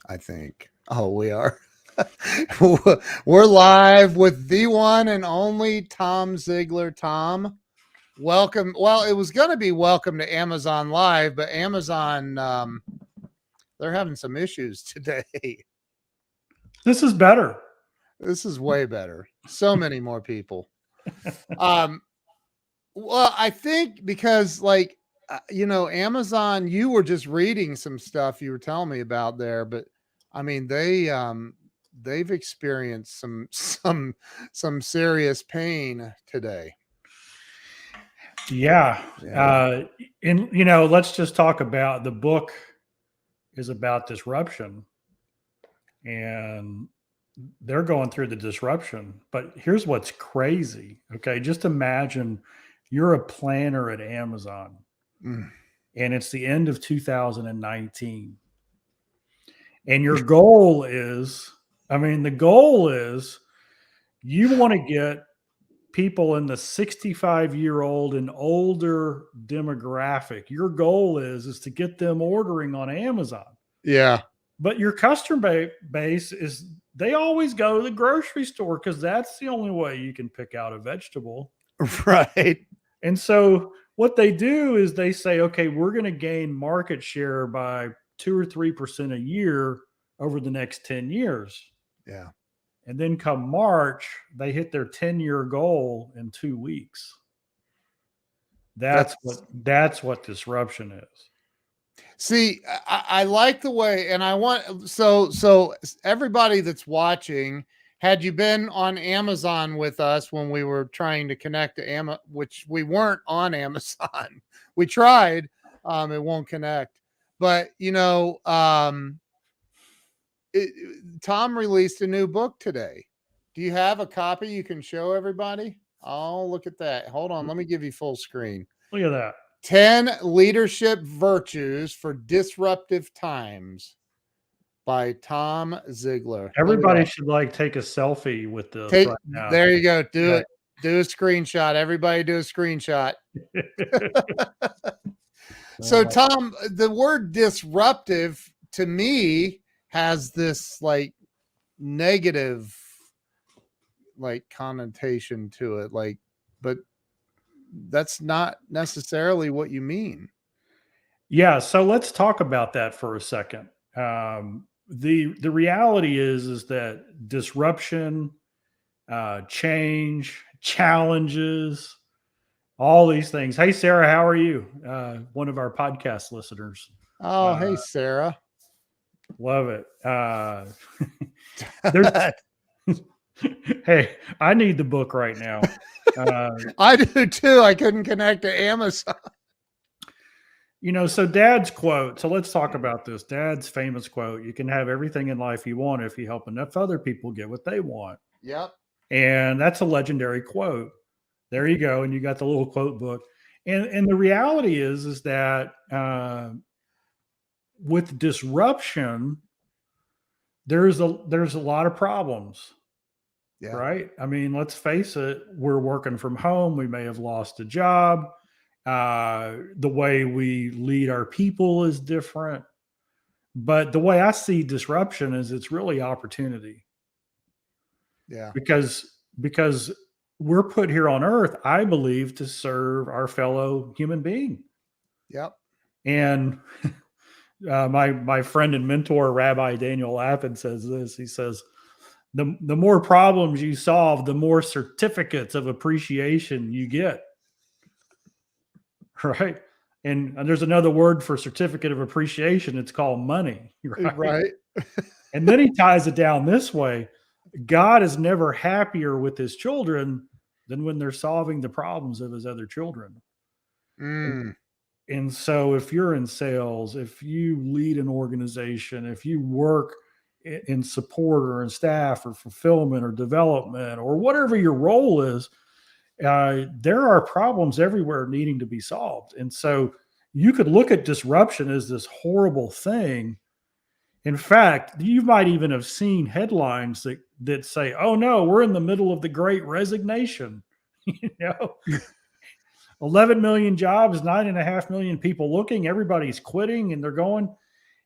I think. Oh, we are. We're live with the one and only Tom Ziglar. Tom, welcome. Well, it was going to be welcome to Amazon Live, but Amazon, they're having some issues today. This is better. This is way better. So many more people. Um, well, I think because Amazon, you were just reading some stuff you were telling me about there, but I mean, they've experienced some serious pain today. Yeah. Yeah. And, let's just talk about the book is about disruption and they're going through the disruption. But here's what's crazy. Okay. Just imagine you're a planner at Amazon Mm. and it's the end of 2019. And your goal is, the goal is you want to get people in the 65-year-old and older demographic. Your goal is to get them ordering on Amazon. Yeah. But your customer base is they always go to the grocery store because that's the only way you can pick out a vegetable. Right. And so what they do is they say, okay, we're going to gain market share by 2 or 3% a year over the next 10 years. Yeah. And then come March, they hit their 10-year goal in 2 weeks. That's what disruption is. See, I like the way, and I want so everybody that's watching, had you been on Amazon with us when we were trying to connect to Amazon, which we weren't on Amazon, we tried, it won't connect. But Tom released a new book today. Do you have a copy you can show everybody? Oh, look at that! Hold on, let me give you full screen. Look at that. 10 Leadership Virtues for Disruptive Times by Tom Ziglar. Everybody should take a selfie with this right now. There you go. Do it. Do a screenshot. Everybody do a screenshot. So, Tom, the word disruptive to me has this negative connotation to it. But that's not necessarily what you mean. Yeah. So let's talk about that for a second. The reality is that disruption, change, challenges, all these things. Hey, Sarah, how are you? One of our podcast listeners. Oh, hey, Sarah. Love it. Hey, I need the book right now. I do too. I couldn't connect to Amazon. So Dad's quote. So let's talk about this. Dad's famous quote: "You can have everything in life you want if you help enough other people get what they want." Yep. And that's a legendary quote. There you go. And you got the little quote book. And the reality is that with disruption, there's a lot of problems. Yeah. Right. Let's face it. We're working from home. We may have lost a job. The way we lead our people is different. But the way I see disruption is it's really opportunity. Yeah. Because we're put here on earth, I believe, to serve our fellow human being. Yep. And my friend and mentor, Rabbi Daniel Lappin, says this. He says, the more problems you solve, the more certificates of appreciation you get. Right. And there's another word for certificate of appreciation. It's called money. Right. And then he ties it down this way. God is never happier with his children than when they're solving the problems of his other children. Mm. And so if you're in sales, if you lead an organization, if you work in support or in staff or fulfillment or development or whatever your role is, there are problems everywhere needing to be solved. And so you could look at disruption as this horrible thing. In fact, you might even have seen headlines that say, "Oh no, we're in the middle of the Great Resignation." 11 million jobs, 9.5 million people looking, everybody's quitting, and they're going.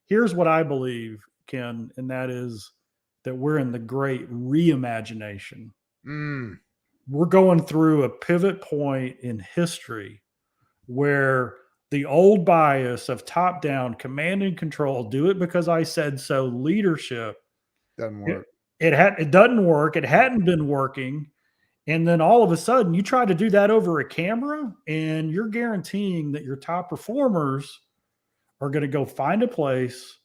Here's what I believe. Ken, and that is that we're in the great reimagination. Mm, We're going through a pivot point in history where the old bias of top down command and control, do it because I said so leadership, doesn't it, work. it doesn't work. It hadn't been working. And then all of a sudden you try to do that over a camera and you're guaranteeing that your top performers are going to go find a place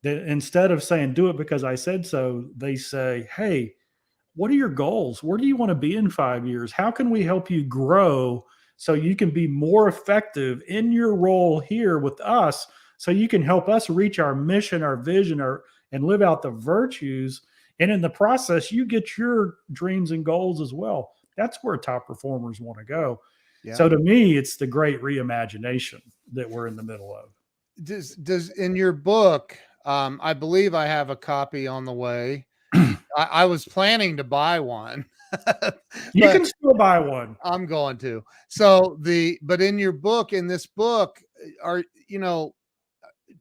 that instead of saying, do it because I said so, they say, hey, what are your goals? Where do you want to be in 5 years? How can we help you grow so you can be more effective in your role here with us so you can help us reach our mission, our vision, and live out the virtues. And in the process, you get your dreams and goals as well. That's where top performers want to go. Yeah. So to me, it's the great reimagination that we're in the middle of. Does in your book, I believe I have a copy on the way. I was planning to buy one. You But can still buy one. I'm going to. So but in your book, in this book,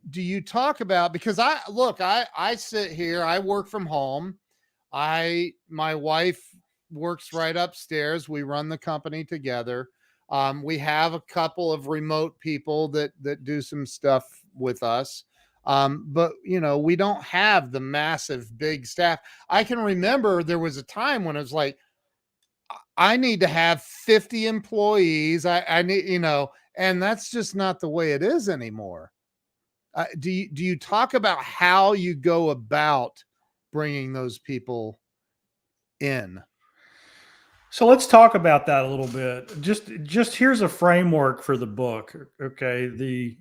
do you talk about, because I sit here, I work from home. My wife works right upstairs. We run the company together. We have a couple of remote people that do some stuff with us. But we don't have the massive big staff. I can remember there was a time when it was like, I need to have 50 employees. I need, and that's just not the way it is anymore. Do you talk about how you go about bringing those people in? So let's talk about that a little bit. Just here's a framework for the book. Okay.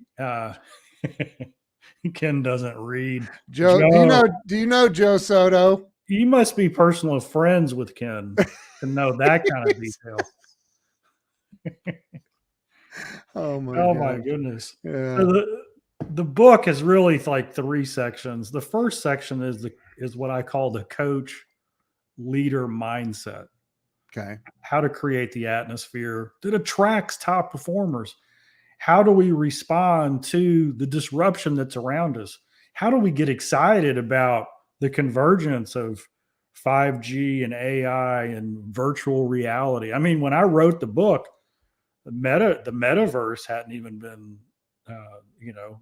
Ken doesn't read. Joe, do you know Joe Soto? You must be personal friends with Ken to know that kind of detail. Oh my goodness. Yeah. So the book is really like 3 sections. The first section is what I call the coach leader mindset. Okay. How to create the atmosphere that attracts top performers. How do we respond to the disruption that's around us? How do we get excited about the convergence of 5G and AI and virtual reality? I mean, when I wrote the book, the metaverse hadn't even been,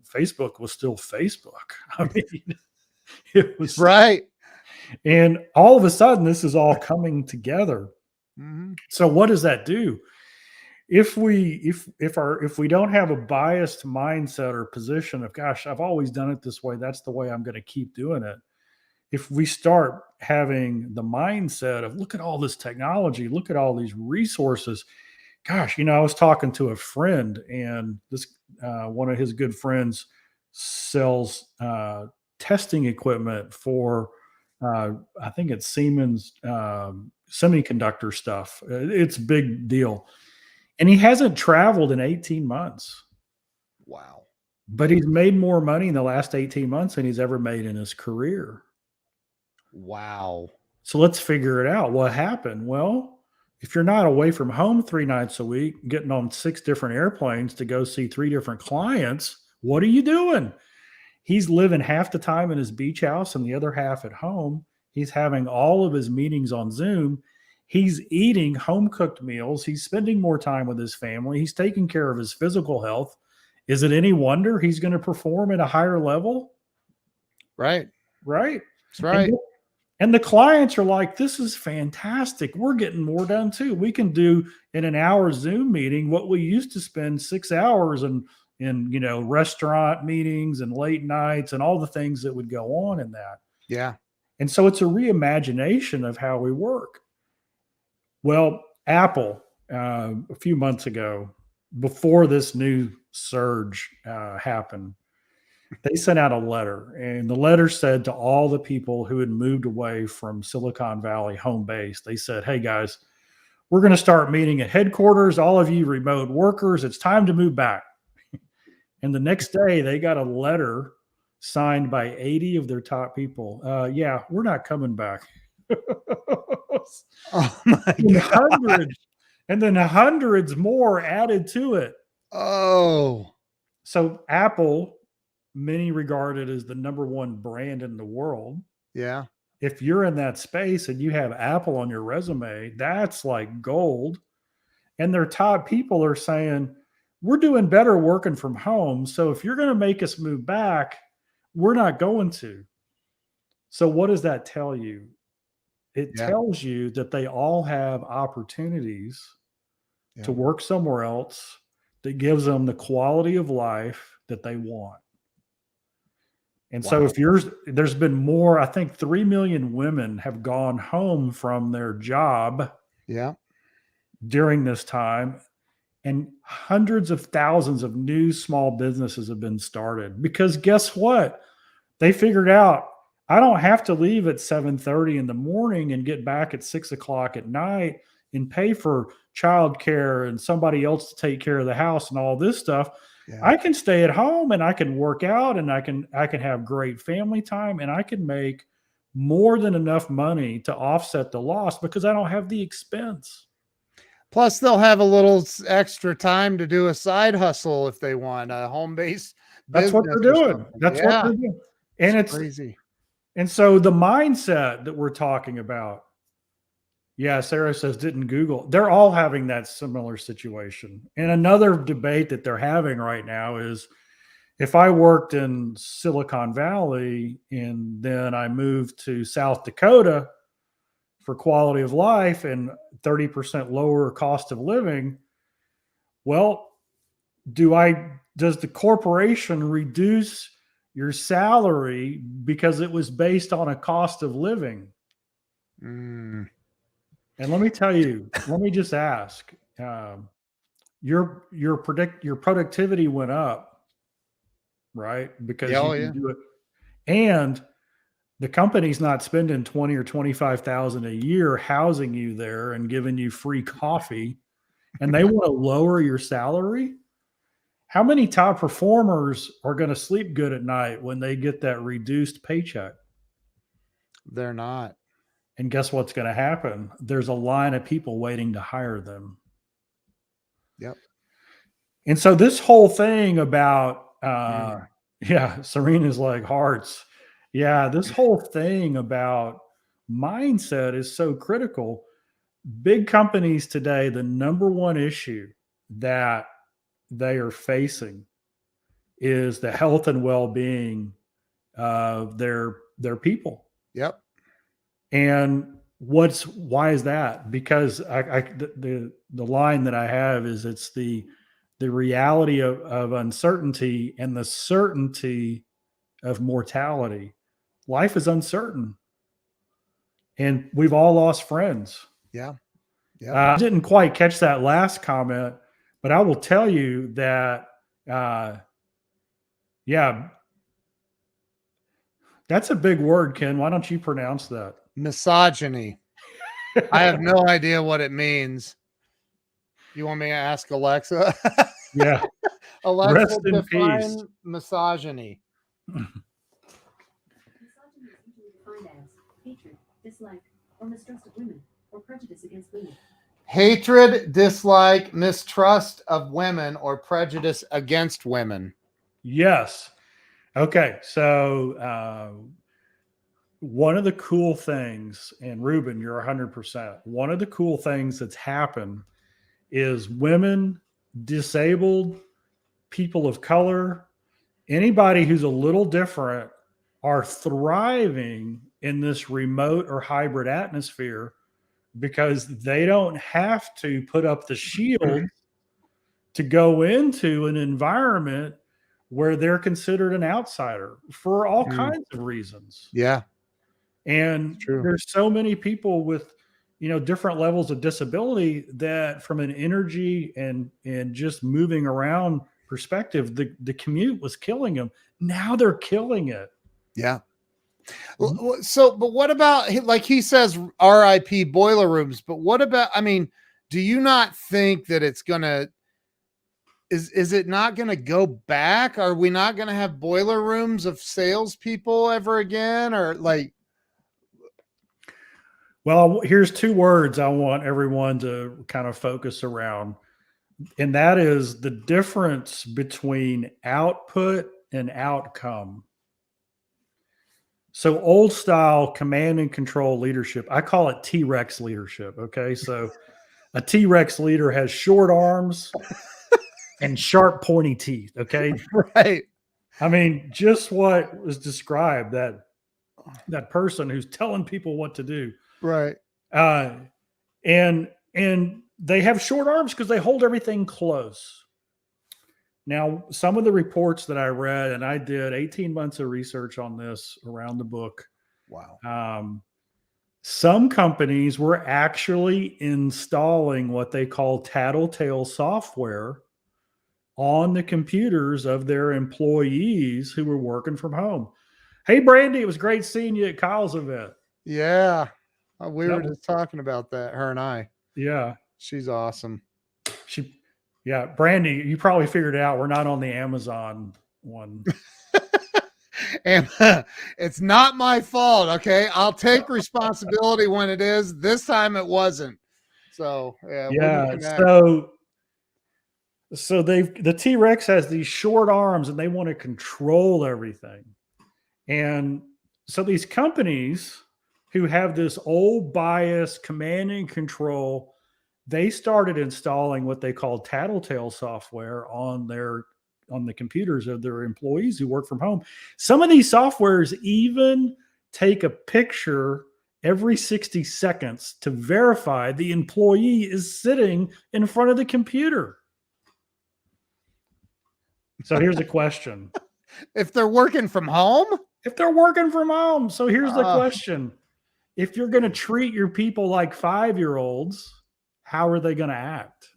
Facebook was still Facebook. I mean, it was right. And all of a sudden, this is all coming together. Mm-hmm. So what does that do? If we don't have a biased mindset or position of, gosh, I've always done it this way, that's the way I'm going to keep doing it. If we start having the mindset of, look at all this technology, look at all these resources. Gosh, I was talking to a friend, and this one of his good friends sells testing equipment for I think it's Siemens semiconductor stuff. It's a big deal. And he hasn't traveled in 18 months. Wow. But he's made more money in the last 18 months than he's ever made in his career. Wow. So let's figure it out. What happened? Well, if you're not away from home 3 nights a week, getting on 6 different airplanes to go see 3 different clients, what are you doing? He's living half the time in his beach house and the other half at home. He's having all of his meetings on Zoom. He's eating home-cooked meals. He's spending more time with his family. He's taking care of his physical health. Is it any wonder he's going to perform at a higher level? Right. Right. That's right. And the clients are like, this is fantastic. We're getting more done too. We can do in an hour Zoom meeting what we used to spend 6 hours in restaurant meetings and late nights and all the things that would go on in that. Yeah. And so it's a reimagination of how we work. Well, Apple, a few months ago, before this new surge happened, they sent out a letter, and the letter said to all the people who had moved away from Silicon Valley home base, they said, hey guys, we're going to start meeting at headquarters. All of you remote workers, it's time to move back. And the next day they got a letter signed by 80 of their top people. Yeah, we're not coming back. Oh my God. And then hundreds more added to it. Oh. So Apple many regard it as the number one brand in the world. Yeah. If you're in that space and you have Apple on your resume, that's like gold. And their top people are saying, we're doing better working from home. So if you're going to make us move back, we're not going to. So what does that tell you? It Yeah. tells you that they all have opportunities to Yeah. work somewhere else that gives them the quality of life that they want. And so Wow. there's been more, I think 3 million women have gone home from their job Yeah. during this time, and hundreds of thousands of new small businesses have been started because guess what? They figured out I don't have to leave at 7:30 in the morning and get back at 6 o'clock at night and pay for childcare and somebody else to take care of the house and all this stuff. Yeah. I can stay at home and I can work out and I can have great family time and I can make more than enough money to offset the loss because I don't have the expense. Plus, they'll have a little extra time to do a side hustle if they want a home based That's what business they're or doing. something. That's what Yeah. they're doing. And It's it's crazy. and so the mindset that we're talking about, yeah, Sarah says didn't Google. They're all having that similar situation. And another debate that they're having right now is if I worked in Silicon Valley and then I moved to South Dakota for quality of life and 30% lower cost of living, well, does the corporation reduce your salary because it was based on a cost of living? Mm. And let me tell you, let me just ask, your productivity went up, right? Because Yeah. you Oh, can yeah. do it, and the company's not spending 20 or 25,000 a year housing you there and giving you free coffee, and they want to lower your salary. How many top performers are going to sleep good at night when they get that reduced paycheck? They're not. And guess what's going to happen? There's a line of people waiting to hire them. Yep. And so this whole thing about, Mm. yeah, Serena's like hearts. Yeah, this whole thing about mindset is so critical. Big companies today, the number one issue that they are facing is the health and well-being of their people. Yep. And why is that? Because the line that I have is it's the reality of uncertainty and the certainty of mortality. Life is uncertain, and we've all lost friends. Yeah. Yep. I didn't quite catch that last comment, but I will tell you that, yeah, that's a big word, Ken. Why don't you pronounce that? Misogyny. I have no idea what it means. You want me to ask Alexa? Yeah. Alexa, Rest in define peace. misogyny. Misogyny is usually defined as hatred, dislike, or mistrust of women, or prejudice against women. Hatred, dislike, mistrust of women, or prejudice against women. Yes. Okay. So one of the cool things, and Ruben, you're 100%. One of the cool things that's happened is women, disabled, people of color, anybody who's a little different are thriving in this remote or hybrid atmosphere because they don't have to put up the shield to go into an environment where they're considered an outsider for all kinds of reasons. Yeah. And True. there's so many people with, different levels of disability that from an energy and just moving around perspective, the commute was killing them. Now they're killing it. Yeah. So, but what about, like he says, RIP boiler rooms, but what about, I mean, do you not think that it's going to, is it not going to go back? Are we not going to have boiler rooms of salespeople ever again? Or like, Well, here's two words I want everyone to kind of focus around, and that is the difference between output an outcome. So old style command and control leadership, I call it T-Rex leadership. Okay. So a T-Rex leader has short arms and sharp pointy teeth. Okay. Right. I mean, just what was described, that person who's telling people what to do. Right. And they have short arms because they hold everything close. Now, some of the reports that I read, and I did 18 months of research on this around the book. Wow. Some companies were actually installing what they call tattletale software on the computers of their employees who were working from home. Hey, Brandy, it was great seeing you at Kyle's event. Yeah. We That were was- just talking about that, her and I. Yeah. She's awesome. Yeah, Brandy, you probably figured it out. We're not on the Amazon one. And it's not my fault. Okay. I'll take responsibility when it is. This time it wasn't. So yeah. we can Yeah. connect. So the T-Rex has these short arms and they want to control everything. And so these companies who have this old bias, command and control, they started installing what they call tattletale software on the computers of their employees who work from home. Some of these softwares even take a picture every 60 seconds to verify the employee is sitting in front of the computer. So here's a question. If they're working from home, If they're working from home, so here's the question. If you're going to treat your people like 5-year-olds, how are they going to act?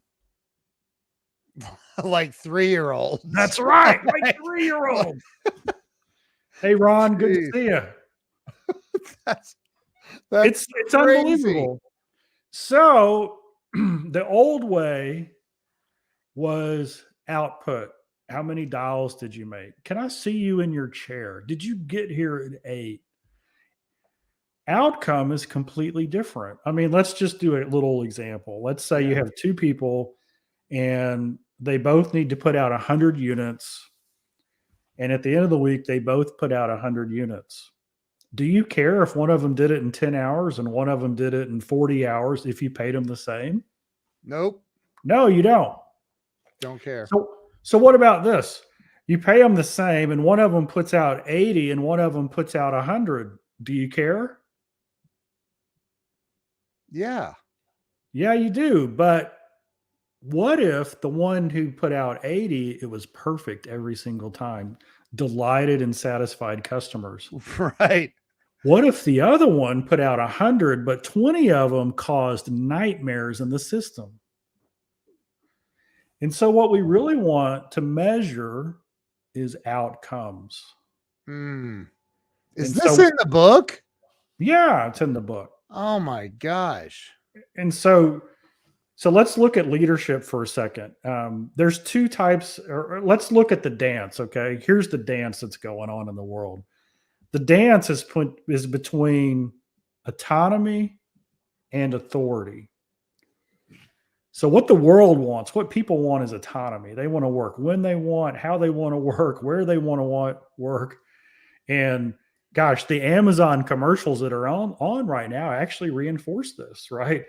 like 3-year-olds. That's right. Like 3-year-olds. Hey, Ron, good to Jeez. see you. That's It's crazy. unbelievable. So the old way was output. How many dials did you make? Can I see you in your chair? Did you get here at 8? Outcome is completely different. I mean, let's just do a little example. Let's say you have 2 people and they both need to put out 100 units. And at the end of the week, they both put out 100 units. Do you care if one of them did it in 10 hours and one of them did it in 40 hours if you paid them the same? Nope. No, you don't. Don't care. So what about this? You pay them the same and one of them puts out 80 and one of them puts out 100. Do you care? Yeah. Yeah, you do. But what if the one who put out 80, it was perfect every single time, delighted and satisfied customers? Right. What if the other one put out 100, but 20 of them caused nightmares in the system? And so what we really want to measure is outcomes. Is And this so- in the book? Yeah, it's in the book. Oh my gosh. And so let's look at leadership for a second. There's 2 types, or let's look at the dance. Okay. Here's the dance that's going on in the world. The dance is between autonomy and authority. So what the world wants, what people want is autonomy. They want to work when they want, how they want to work, where they want to work. And gosh, the Amazon commercials that are on right now actually reinforce this, right?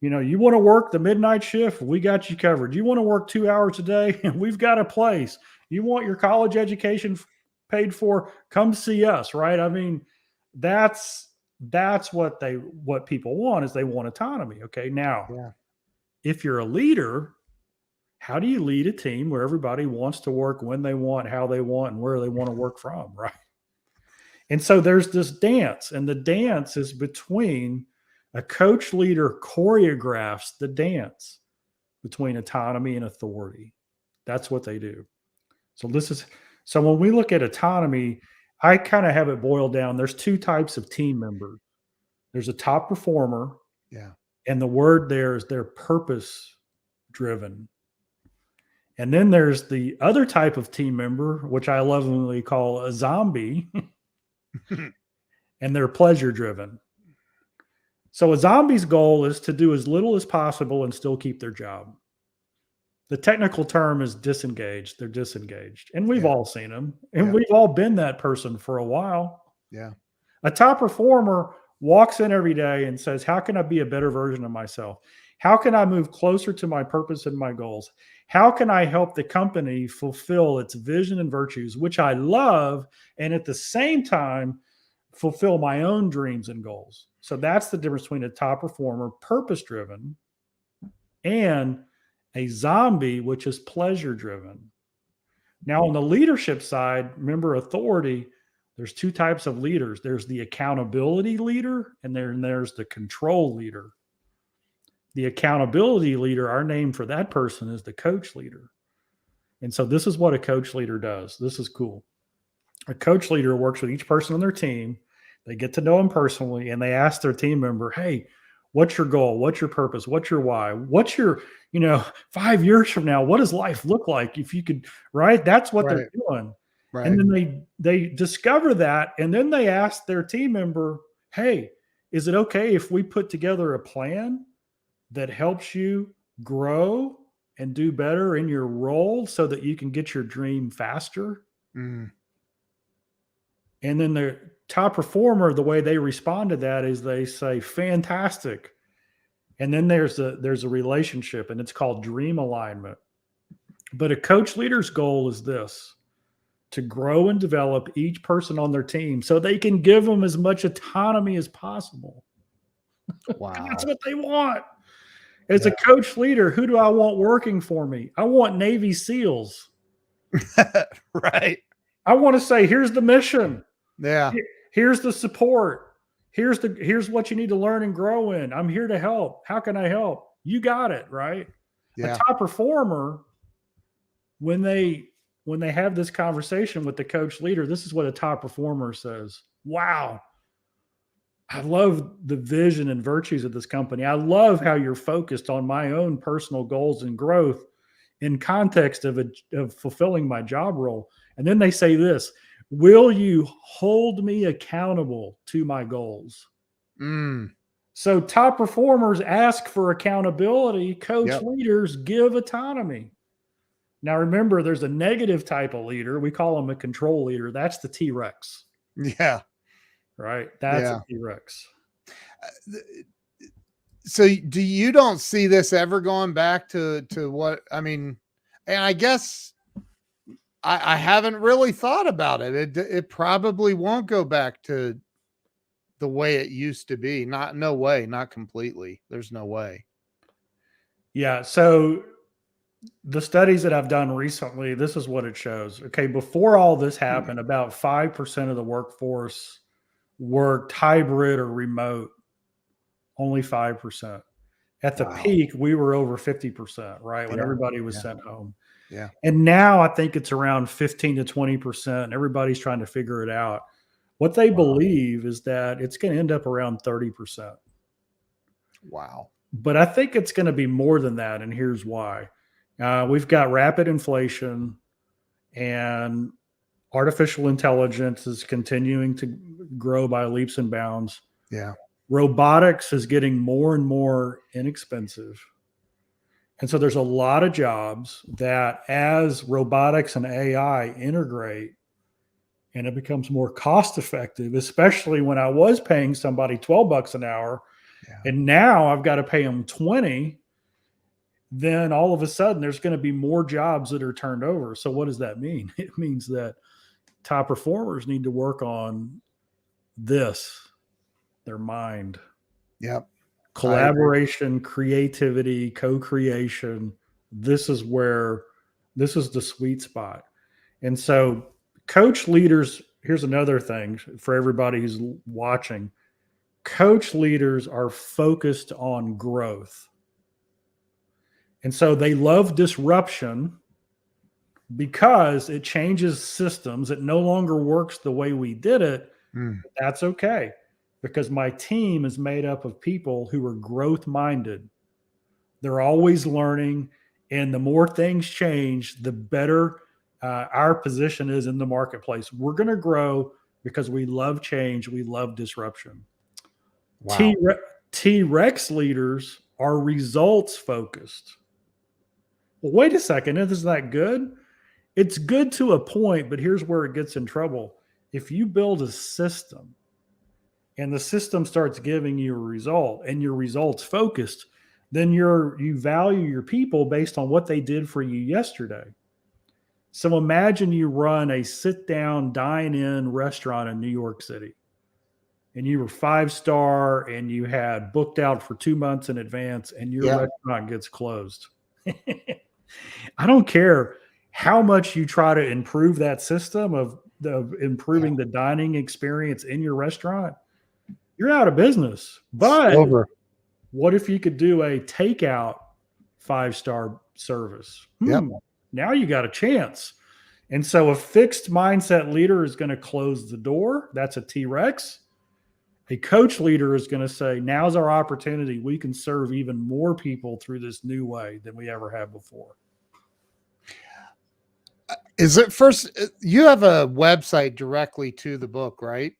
You know, you want to work the midnight shift, we got you covered. You want to work 2 hours a day, we've got a place. You want your college education paid for, come see us, right? I mean, that's what people want, is they want autonomy. Okay. Now, Yeah. if you're a leader, how do you lead a team where everybody wants to work when they want, how they want, and where they want to work from, right? And so there's this dance, and the dance is between a coach leader choreographs the dance between autonomy and authority. That's what they do. So when we look at autonomy, I kind of have it boiled down. There's 2 types of team members. There's a top performer. Yeah. And the word there is they're purpose driven. And then there's the other type of team member, which I lovingly call a zombie, and they're pleasure driven. So a zombie's goal is to do as little as possible and still keep their job. The technical term is disengaged. They're disengaged. And we've Yeah. all seen them. And Yeah. we've all been that person for a while. Yeah. A top performer walks in every day and says, how can I be a better version of myself? How can I move closer to my purpose and my goals? How can I help the company fulfill its vision and virtues, which I love, and at the same time, fulfill my own dreams and goals? So that's the difference between a top performer, purpose driven, and a zombie, which is pleasure driven. Now, on the leadership side, remember authority, there's two types of leaders. There's the accountability leader, and then there's the control leader. The accountability leader, our name for that person is the coach leader. And so this is what a coach leader does. This is cool. A coach leader works with each person on their team. They get to know them personally, and they ask their team member, hey, what's your goal? What's your purpose? What's your why? What's your, 5 years from now, what does life look like if you could, right? That's what they're doing. Right. And then they discover that, and then they ask their team member, hey, is it okay if we put together a plan that helps you grow and do better in your role so that you can get your dream faster? Mm. And then the top performer, the way they respond to that is they say, fantastic. And then there's a relationship, and it's called dream alignment. But a coach leader's goal is this: to grow and develop each person on their team so they can give them as much autonomy as possible. Wow. That's what they want. As a coach leader, who do I want working for me? I want Navy SEALs. Right. I want to say, here's the mission. Yeah. Here's the support. Here's what you need to learn and grow in. I'm here to help. How can I help? You got it, right? Yeah. A top performer, when they have this conversation with the coach leader, this is what a top performer says. Wow, I love the vision and virtues of this company. I love how you're focused on my own personal goals and growth in context of fulfilling my job role. And then they say this: will you hold me accountable to my goals? Mm. So top performers ask for accountability. Coach leaders give autonomy. Now, remember, there's a negative type of leader. We call them a control leader. That's the T-Rex. Yeah. Right? That's a T-Rex. So you don't see this ever going back to what, I mean, and I guess I haven't really thought about it. It probably won't go back to the way it used to be. No way, not completely. There's no way. Yeah. So the studies that I've done recently, this is what it shows. Okay. Before all this happened, about 5% of the workforce worked hybrid or remote, only 5%. At the peak, we were over 50%, right? When everybody was sent home. Yeah. And now I think it's around 15 to 20%. Everybody's trying to figure it out. What they believe is that it's going to end up around 30%. Wow. But I think it's going to be more than that. And here's why. We've got rapid inflation, and artificial intelligence is continuing to grow by leaps and bounds. Yeah. Robotics is getting more and more inexpensive. And so there's a lot of jobs that, as robotics and AI integrate and it becomes more cost effective, especially when I was paying somebody $12 an hour and now I've got to pay them 20, then all of a sudden there's going to be more jobs that are turned over. So what does that mean? It means that top performers need to work on their mind. Yep. Collaboration, creativity, co-creation. This is the sweet spot. And so coach leaders, here's another thing for everybody who's watching. Coach leaders are focused on growth. And so they love disruption because it changes systems. It no longer works the way we did it. That's okay, because my team is made up of people who are growth minded. They're always learning. And the more things change, the better our position is in the marketplace. We're going to grow because we love change. We love disruption. Wow. T-Rex leaders are results focused. Well, wait a second. Isn't that good? It's good to a point, but here's where it gets in trouble. If you build a system and the system starts giving you a result and your results focused, then you value your people based on what they did for you yesterday. So imagine you run a sit down, dine in restaurant in New York City and you were 5-star and you had booked out for 2 months in advance and your Yeah. restaurant gets closed. I don't care how much you try to improve that system of improving the dining experience in your restaurant, you're out of business. But Over. what if you could do a takeout 5-star service? Yep. Now you got a chance. And so a fixed mindset leader is going to close the door. That's a T-Rex. A coach leader is going to say, now's our opportunity. We can serve even more people through this new way than we ever have before. Is it first? You have a website directly to the book, right?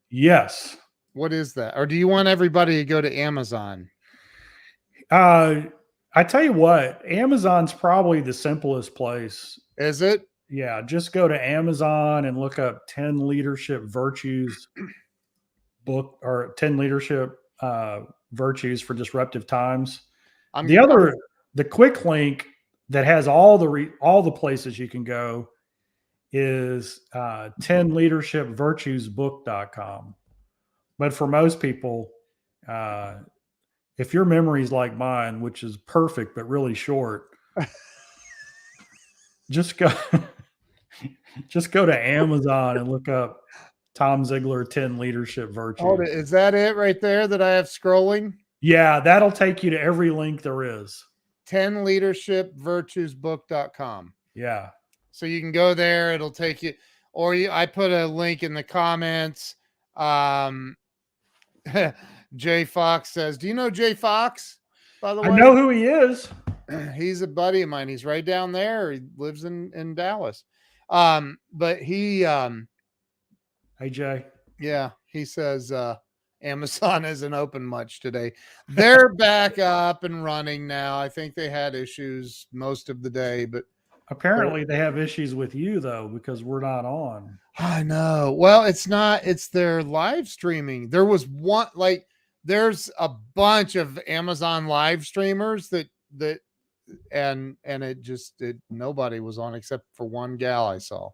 Yes. What is that? Or do you want everybody to go to Amazon? I tell you what, Amazon's probably the simplest place. Is it? Yeah, just go to Amazon and look up 10 leadership virtues book or 10 leadership virtues for disruptive times. The quick link that has all the places you can go is 10leadershipvirtuesbook.com. But for most people, if your memory is like mine, which is perfect but really short, just go to Amazon and look up Tom Ziglar 10 leadership virtues. Oh, is that it right there that I have scrolling? Yeah, that'll take you to every link there is. 10leadershipvirtuesbook.com. Yeah. So you can go there, it'll take you, or I put a link in the comments. Jay Fox says, do you know Jay Fox, by the way? I know who he is. He's a buddy of mine. He's right down there. He lives in Dallas. But he Hey Jay. Yeah, he says Amazon isn't open much today. They're back up and running now. I think they had issues most of the day, but apparently they have issues with you though, because we're not on. I know. Well, it's their live streaming. There was one, like, there's a bunch of Amazon live streamers and nobody was on except for one gal I saw.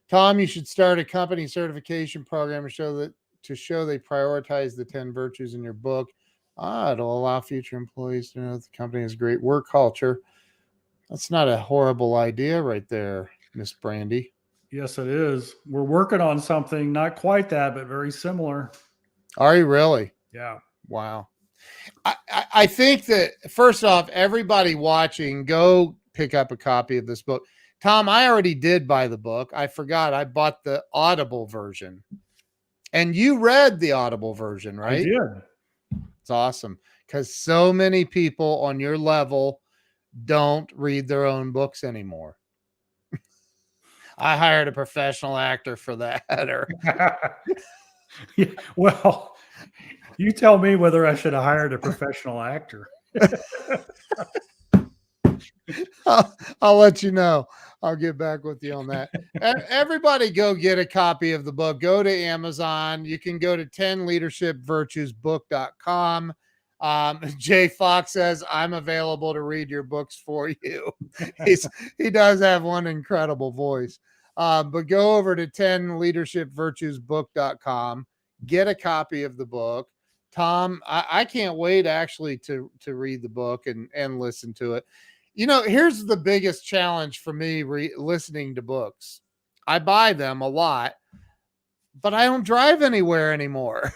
Tom, you should start a company certification program to show they prioritize the 10 virtues in your book. It'll allow future employees to know that the company has great work culture. That's not a horrible idea right there, Miss Brandy. Yes, it is. We're working on something, not quite that, but very similar. Are you really? Yeah. Wow. I think that, first off, everybody watching, go pick up a copy of this book. Tom, I already did buy the book. I forgot. I bought the Audible version. And you read the Audible version, right? I did. It's awesome because so many people on your level don't read their own books anymore. I hired a professional actor for that. Yeah, well, you tell me whether I should have hired a professional actor. I'll let you know. I'll get back with you on that. Everybody go get a copy of the book. Go to Amazon. You can go to 10leadershipvirtuesbook.com. Jay Fox says, I'm available to read your books for you. He does have one incredible voice. But go over to 10leadershipvirtuesbook.com. Get a copy of the book. Tom, I can't wait actually to read the book and listen to it. You know, here's the biggest challenge for me listening to books. I buy them a lot, but I don't drive anywhere anymore.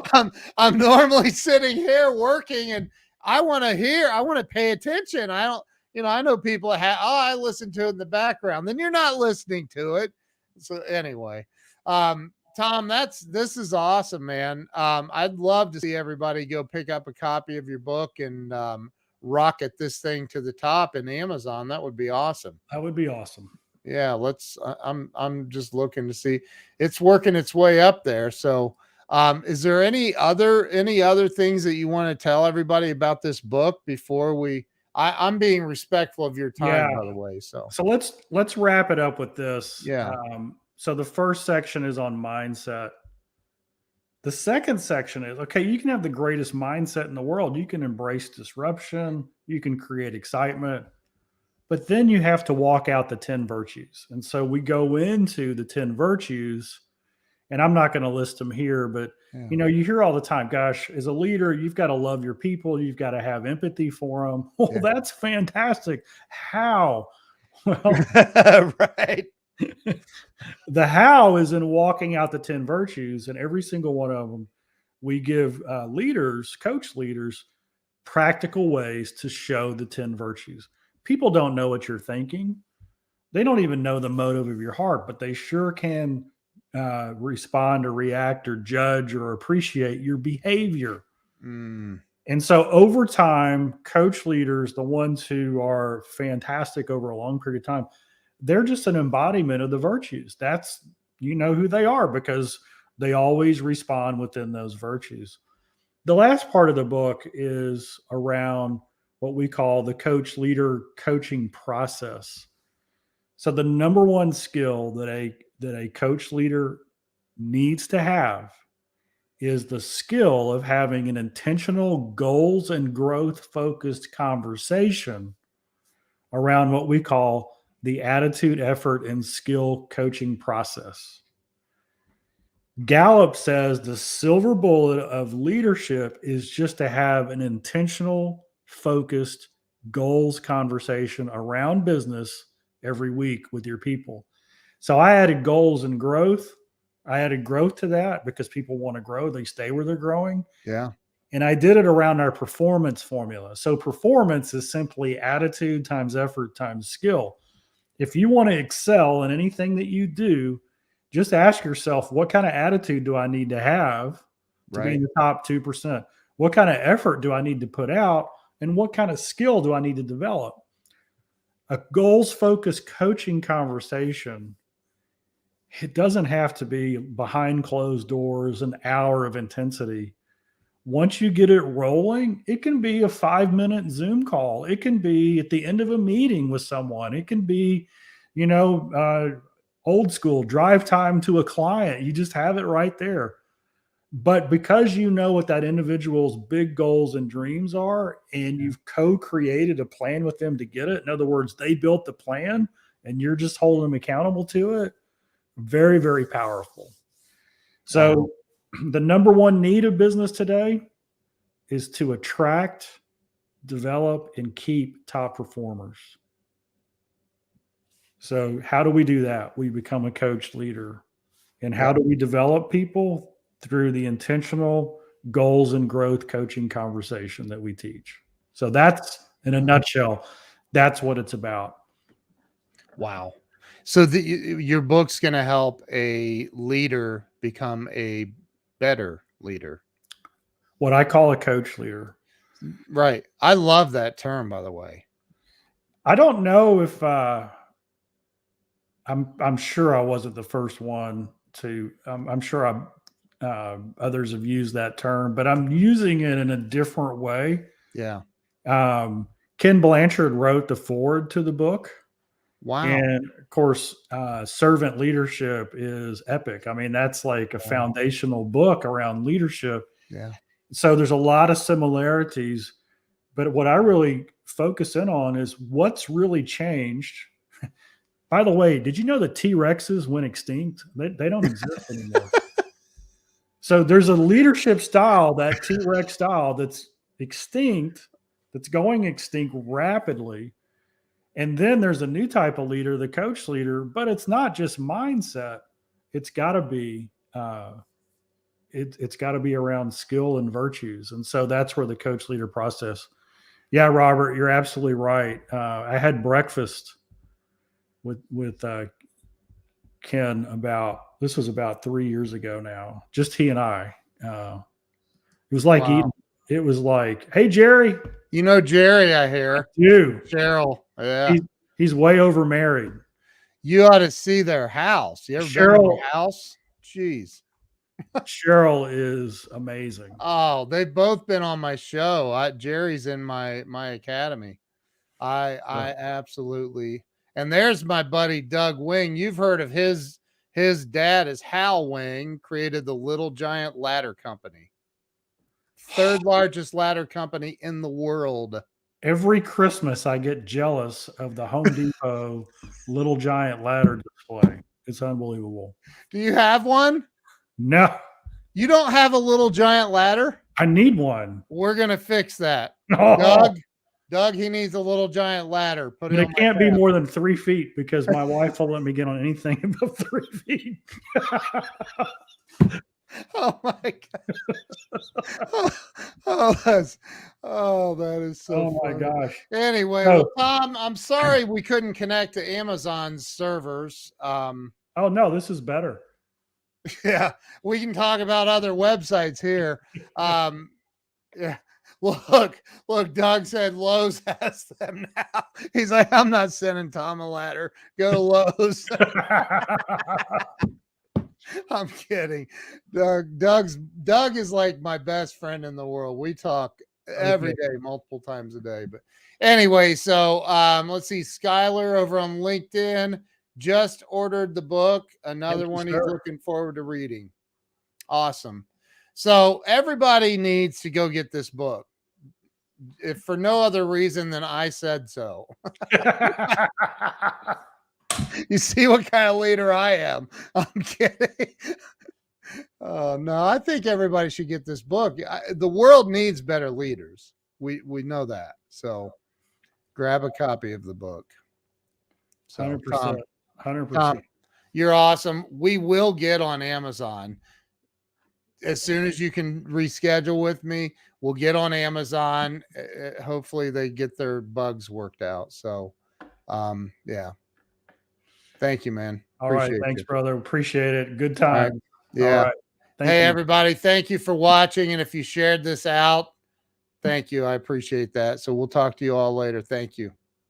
I'm normally sitting here working and I want to pay attention. I know people I listen to it in the background. Then you're not listening to it. So anyway, Tom, this is awesome, man. I'd love to see everybody go pick up a copy of your book and rocket this thing to the top in Amazon. That would be awesome. That would be awesome. Yeah, I'm just looking to see it's working its way up there. So Is there any other things that you want to tell everybody about this book before I'm being respectful of your time, Yeah. by the way. So So let's wrap it up with this. Yeah. So the first section is on mindset. The second section is, okay, you can have the greatest mindset in the world. You can embrace disruption. You can create excitement. But then you have to walk out the 10 virtues. And so we go into the 10 virtues, and I'm not going to list them here, but Yeah. you hear all the time, gosh, as a leader, you've got to love your people. You've got to have empathy for them. Well, Yeah. that's fantastic. How? Well, right. the how is in walking out the 10 virtues, and every single one of them, we give coach leaders, practical ways to show the 10 virtues. People don't know what you're thinking. They don't even know the motive of your heart, but they sure can respond or react or judge or appreciate your behavior. Mm. And so over time, coach leaders, the ones who are fantastic over a long period of time, they're just an embodiment of the virtues. That's, who they are because they always respond within those virtues. The last part of the book is around what we call the coach leader coaching process. So the number one skill that a coach leader needs to have is the skill of having an intentional goals and growth focused conversation around what we call the attitude, effort, and skill coaching process. Gallup says the silver bullet of leadership is just to have an intentional, focused goals conversation around business every week with your people. So I added goals and growth. I added growth to that because people want to grow. They stay where they're growing. Yeah. And I did it around our performance formula. So performance is simply attitude times effort times skill. If you want to excel in anything that you do, just ask yourself, what kind of attitude do I need to have to be in the top 2%? What kind of effort do I need to put out? And what kind of skill do I need to develop? A goals-focused coaching conversation, it doesn't have to be behind closed doors, an hour of intensity. Once you get it rolling, it can be a 5-minute Zoom call. It can be at the end of a meeting with someone. It can be, old school drive time to a client. You just have it right there. But because you know what that individual's big goals and dreams are, and you've co-created a plan with them to get it, in other words, they built the plan and you're just holding them accountable to it, very, very powerful. So the number one need of business today is to attract, develop, and keep top performers. So how do we do that? We become a coach leader. And how do we develop people? Through the intentional goals and growth coaching conversation that we teach. So that's, in a nutshell, that's what it's about. Wow. So your book's going to help a leader become a better leader. What I call a coach leader. Right. I love that term, by the way. I don't know if I'm sure I wasn't the first one to. I'm sure others have used that term, but I'm using it in a different way. Yeah. Ken Blanchard wrote the foreword to the book. Wow. And of course, servant leadership is epic. I mean, that's like a foundational book around leadership. Yeah. So there's a lot of similarities, but what I really focus in on is what's really changed. By the way, did you know that T-Rexes went extinct? They don't exist anymore. So there's a leadership style, that T-Rex style, that's extinct, that's going extinct rapidly. And then there's a new type of leader, the coach leader, but it's not just mindset. It's got to be it's got to be around skill and virtues. And so that's where the coach leader process. Yeah, Robert, you're absolutely right. I had breakfast with Ken this was about 3 years ago now. Just he and I. It was like eating. It was like, hey, Jerry. You know Jerry, I hear. You. Cheryl. Yeah. He's way over married. You ought to see their house. You ever been to their house? Jeez. Cheryl is amazing. Oh, they've both been on my show. Jerry's in my academy. I absolutely. And there's my buddy Doug Wing. You've heard of his dad is Hal Wing, created the Little Giant Ladder Company. Third largest ladder company in the world. Every Christmas, I get jealous of the Home Depot Little Giant ladder display. It's unbelievable. Do you have one? No, You don't have a Little Giant ladder? I need one. We're gonna fix that. Oh, Doug, he needs a Little Giant ladder. Put but it it on my can't be tab. more than 3 feet because my wife won't let me get on anything above 3 feet. Oh my god. That is so Oh my funny. gosh. Anyway, No. well, Tom, I'm sorry we couldn't connect to Amazon's servers. Oh no, this is better. Yeah, we can talk about other websites here. Yeah. Look, Doug said Lowe's has them now. He's like, I'm not sending Tom a ladder. Go to Lowe's. I'm kidding. Doug is like my best friend in the world. We talk every day, multiple times a day. But anyway, so let's see. Skylar over on LinkedIn just ordered the book. Another one he's looking forward to reading. Awesome. So everybody needs to go get this book. If for no other reason than I said so. You see what kind of leader I am. I'm kidding. Oh, no, I think everybody should get this book. The world needs better leaders. We know that. So grab a copy of the book. So 100%. 100%. Tom, you're awesome. We will get on Amazon. As soon as you can reschedule with me, we'll get on Amazon. Hopefully they get their bugs worked out. So, yeah. Thank you, man. All right. Thanks, brother. Appreciate it. Good time. Right. Yeah. All right. Hey, everybody. Thank you for watching. And if you shared this out, thank you. I appreciate that. So we'll talk to you all later. Thank you.